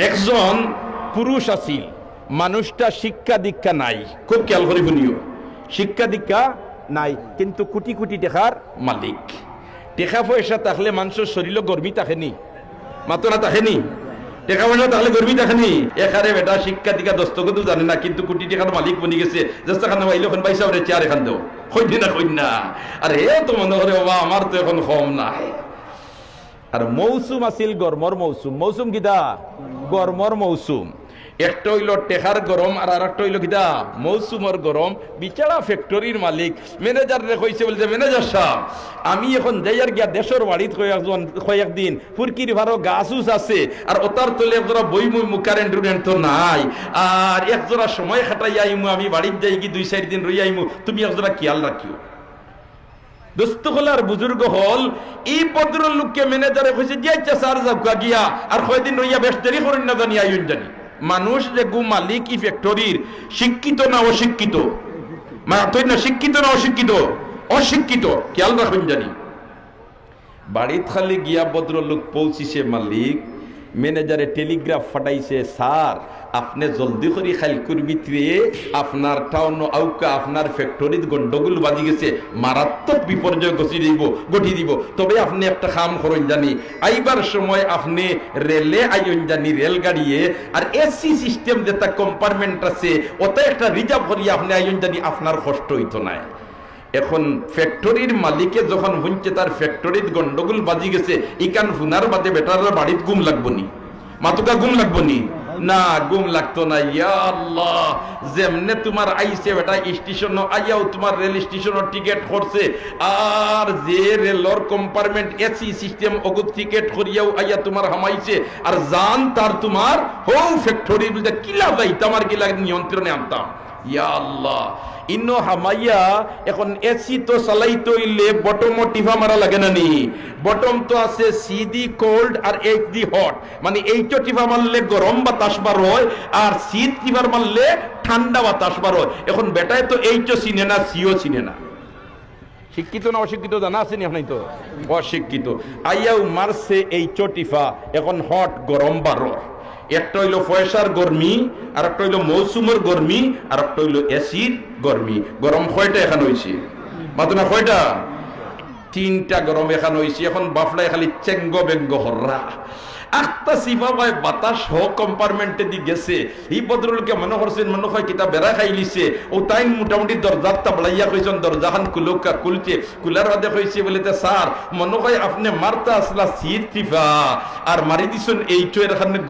একজন পুরুষ আছিল, মানুষটা শিক্ষা দীক্ষা নাই, খুব খেয়াল করে শুনিও, শিক্ষা দীক্ষা নাই, কিন্তু কোটি কোটি টাকার মালিক। টাকা পয়সা থাকলে মানুষের শরীরে গর্বী থাকেনি, মাত্র না থাকেনি, টাকা পয়সা তাহলে গর্বী থাকেনি। এখানে বেটা শিক্ষা দীক্ষা দস্তগতও জানে না, কিন্তু কোটি টাকার মালিক বনি গেছে। জাস্ট খান পাইলে এখন পয়সা ওরে চেয়ার এখান দেও কইনি না কইনা। আর হে তো মনে করে বাবা আমার তো এখন কম নাই। আর মৌসুম আছিল গরমর মৌসুম। মৌসুম কিদা? গরমর মৌসুম। একটা হইল টেকার গরম আর একটা হইল কিদা মৌসুমর গরম। বিচারা ফ্যাক্টরির মালিক ম্যানেজার রে কইছে, বলছে ম্যানেজার সাহেব আমি এখন যাইয়ার গিয়া দেশের বাড়িত কয়েকদিন ফুরকির ভারো গাছ উস আছে, আর ওতার তলে একজোড়া বই মুই মুকারেন্ট টুরেন্ট তো নাই, আর একজোড়া সময় খাটাই আইমু, আমি বাড়ির যাই কি 2-4 দিন রই আইমু, তুমি একজোড়া খেয়াল রাখিও। দোস্ত হল আর বুজুর্গ হল, এই ভদ্রলোককে ম্যানেজারে কইছে যে আচ্ছা স্যার যাও গিয়া আর কয়দিন রইয়া বেশ দেরি করেন না জানি আইন জানি। মানুষ যে গু মালিক ই ফ্যাক্টরির শিক্ষিত না অশিক্ষিত? না শিক্ষিত না অশিক্ষিত? অশিক্ষিত। খেয়াল রাখুন জানি। বাড়িত খালি গিয়া ভদ্রলোক পৌঁছিছে মালিক, ম্যানেজারে টেলিগ্রাফ ফাটাইছে, স্যার আপনি জলদি করে খাইলকুর ভিতরে আপনার টাউন আউকা আপনার ফ্যাক্টরিত গন্ডগোল বাজি গেছে, মারাত্মক বিপর্যয় গঠি দিব, তবে আপনি একটা কাম করেন জানি, আইবার সময় আপনি রেলে আইন জানি, রেলগাড়িয়ে আর এসি সিস্টেম যেটা কম্পার্টমেন্ট আছে ওটা একটা রিজার্ভ করিয়া আপনি আইন জানি, আপনার কষ্ট হইতো না। এখন ফ্যাক্টরির মালিকে যখন শুনছে তার ফ্যাক্টরিত গন্ডগোল বাজি গেছে, ইকান ফুনার বাদে বেটার বাড়িত গুম লাগবো নি? মাতুকা গুম লাগবো নি? না, গুম লাগতো না। ইয়া আল্লাহ, যেমনে তোমার আইছে বেটা স্টেশন আইয়াও তোমার রেল স্টেশনের টিকিট করছে, আর যে রেলর কম্পার্টমেন্ট এসি সিস্টেম অগুত টিকিট করিয়াও আইয়া তোমার হামাইছে, আর জান তার তোমার হো ফ্যাক্টরির বলতে কিলা যাই তোমার কিলা নিয়ন্ত্রণে আনতাম। ইয়া আল্লাহ, ইনো হামাইয়া এখন এসি তো চালাইতে হইলে বটম টিফা মারা লাগে না নি? বটম তো আছে সিডি কোল্ড আর এইচডি হট, মানে এইটো টিফা মারলে গরম বাতাস বার হয়, আর সিড টিফার মারলে ঠান্ডা বাতাস বার হয়। এখন বেটায় তো এইটো চিনে না, সিও চিনে না। শিক্ষিত না অশিক্ষিত জানা আছে নি? আপনি তো অশিক্ষিত। আইয়াও মারছে এই চটিফা, এখন হট গরম বারো। একটা হইল পয়সার গরমি, আর একটা হইল মৌসুমের গরমি, আর একটা হইল এসির গরমি। গরম কয়টা এখন হয়েছে? মাত্র না কয়টা? 3টা গরম এখন হয়েছে। এখন বাফলায় খালি চেঙ্গ বেঙ্গ হররা আখটা সিফা ভাই বাতাস হোক কম্পার্টমেন্টে দি গেছে। এই ভদ্রলোকে মনে করছেন মনে হয় কিতা বেড়া খাই লিছে, ও তাই মোটামুটি দরজাটা বলাইয়া কইছেন দরজাখান কুলুকা কুলছে, কুলার বাদে কইছে বলে স্যার মনে হয় আপনি মারতা আসলা সিট টিফা আর মারি দিছেন এইটো এখানে